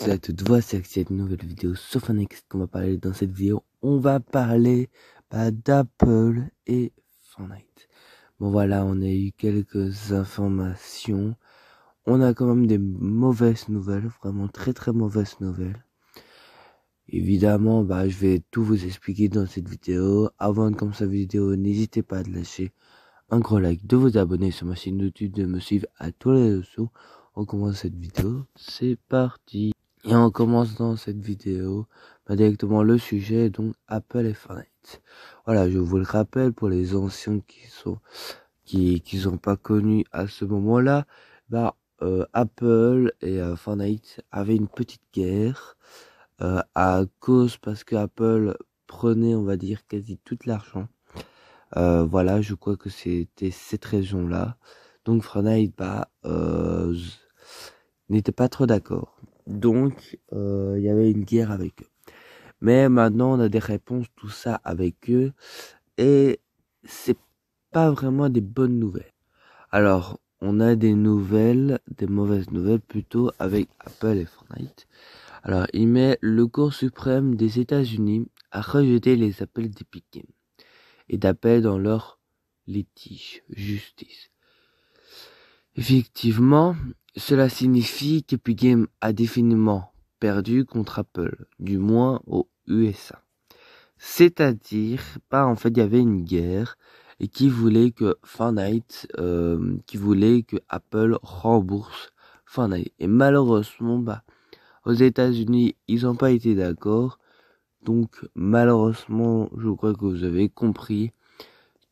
Salut à toutes, voici cette nouvelle vidéo sur Fortnite qu'on va parler dans cette vidéo. On va parler d'Apple et Fortnite. Bon voilà, on a eu quelques informations. On a quand même des mauvaises nouvelles, vraiment très mauvaises nouvelles. Évidemment, je vais tout vous expliquer dans cette vidéo. Avant de commencer la vidéo, n'hésitez pas à lâcher un gros like, de vous abonner sur ma chaîne YouTube, de me suivre à tous les réseaux sociaux. On commence cette vidéo, c'est parti. Et on commence dans cette vidéo directement le sujet, donc Apple et Fortnite. Voilà, je vous le rappelle pour les anciens qui sont pas connus à ce moment-là, Apple et Fortnite avaient une petite guerre parce que Apple prenait, on va dire, quasi tout l'argent. Voilà, je crois que c'était cette raison-là. Donc Fortnite n'était pas trop d'accord. Donc, il y avait une guerre avec eux. Mais maintenant, on a des réponses, tout ça avec eux. Et c'est pas vraiment des bonnes nouvelles. Alors, on a des mauvaises nouvelles plutôt avec Apple et Fortnite. Alors, il met le Cour suprême des États-Unis a rejeté les appels d'Epic Games et d'appel dans leur litige justice. Effectivement, cela signifie qu'Epic Games a définitivement perdu contre Apple, du moins aux USA. C'est-à-dire, il y avait une guerre et qui voulait que Fortnite, qui voulait que Apple rembourse Fortnite. Et malheureusement, aux États-Unis, ils n'ont pas été d'accord. Donc, malheureusement, je crois que vous avez compris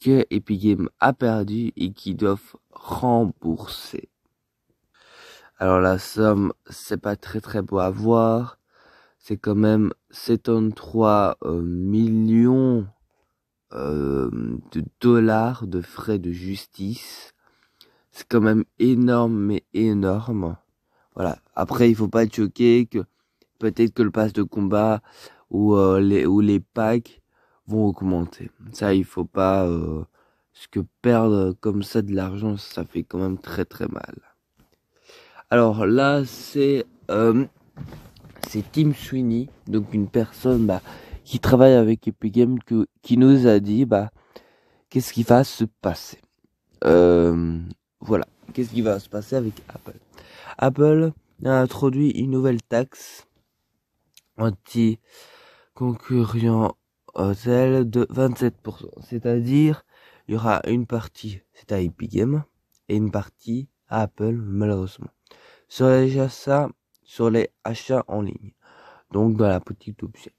que Epic Games a perdu et qu'ils doivent rembourser. Alors la somme, c'est pas très beau à voir. C'est quand même 73 millions de dollars de frais de justice. C'est quand même énorme, mais énorme. Voilà. Après, il faut pas être choqué que peut-être que le pass de combat ou les packs vont augmenter. Ça, il faut pas parce que perdre comme ça de l'argent, ça fait quand même très mal. Alors là, c'est Tim Sweeney, donc une personne qui travaille avec Epic Games qui nous a dit qu'est-ce qui va se passer. Voilà, qu'est-ce qui va se passer avec Apple. Apple a introduit une nouvelle taxe anti-concurrentielle de 27%. C'est-à-dire, il y aura une partie, c'est à Epic Games, et une partie à Apple, malheureusement. Sur les achats en ligne. Donc, dans la boutique d'objets.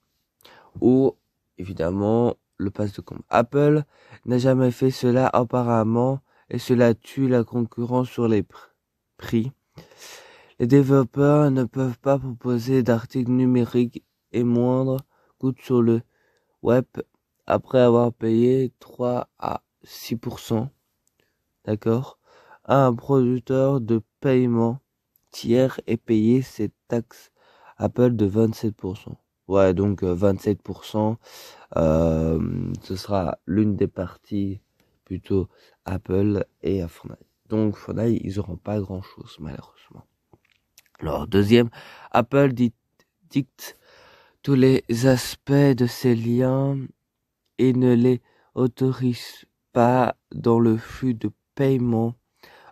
Ou, évidemment, le pass de combat. Apple n'a jamais fait cela apparemment, et cela tue la concurrence sur les prix. Les développeurs ne peuvent pas proposer d'articles numériques et moindre coût sur le web après avoir payé 3 à 6%, d'accord, à un producteur de paiement tiers et payer cette taxe Apple de 27%. Ouais, donc 27%, ce sera l'une des parties plutôt Apple et Fortnite. Donc Fortnite, ils auront pas grand chose malheureusement. Alors deuxième, Apple dicte tous les aspects de ces liens et ne les autorise pas dans le flux de paiement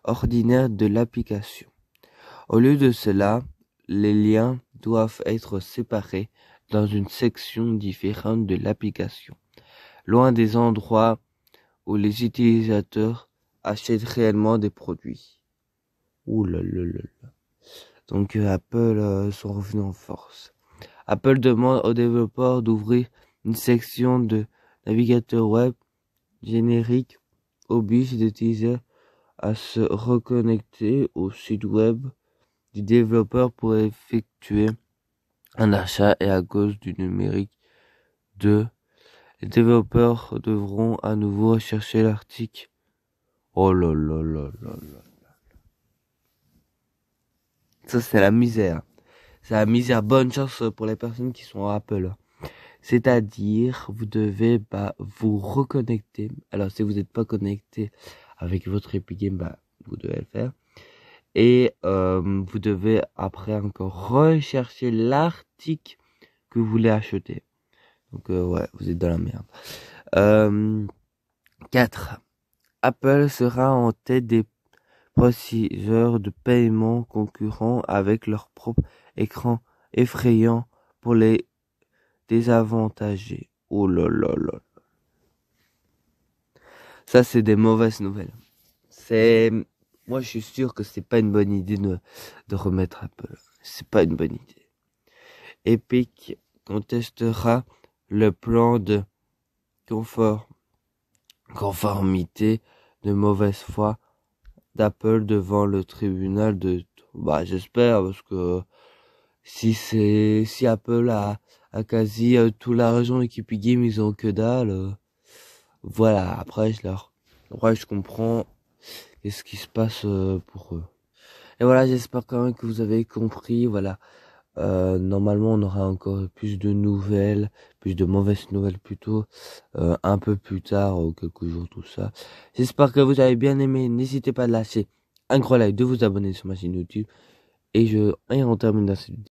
ordinaire de l'application. Au lieu de cela, les liens doivent être séparés dans une section différente de l'application, loin des endroits où les utilisateurs achètent réellement des produits. Ouh là là là là. Donc Apple sont revenus en force. Apple demande aux développeurs d'ouvrir une section de navigateur web générique oblige les utilisateurs à se reconnecter au site web du développeur pour effectuer un achat et à cause du numérique 2, les développeurs devront à nouveau rechercher l'article. Oh là là là là là. Ça c'est la misère. C'est la misère. Bonne chance pour les personnes qui sont à Apple. C'est-à-dire, vous devez vous reconnecter. Alors si vous n'êtes pas connecté avec votre Epic Games, vous devez le faire. Et vous devez après encore rechercher l'article que vous voulez acheter. Donc ouais, vous êtes dans la merde. 4. Apple sera en tête des processeurs de paiement concurrents avec leur propre écran effrayant pour les désavantagés. Oh là là là. Ça, c'est des mauvaises nouvelles. Moi, je suis sûr que c'est pas une bonne idée de remettre Apple. C'est pas une bonne idée. Epic contestera le plan de conformité de mauvaise foi d'Apple devant le tribunal de... Bah, j'espère, parce que si Apple a quasi tout l'argent et qu'Epic Games, ils ont que dalle, voilà, après, je comprends qu'est-ce qui se passe pour eux. Et voilà, j'espère quand même que vous avez compris, voilà. Normalement, on aura encore plus de nouvelles, plus de mauvaises nouvelles plutôt, un peu plus tard, quelques jours, tout ça. J'espère que vous avez bien aimé. N'hésitez pas à lâcher un gros like, de vous abonner sur ma chaîne YouTube. Et on termine dans cette vidéo.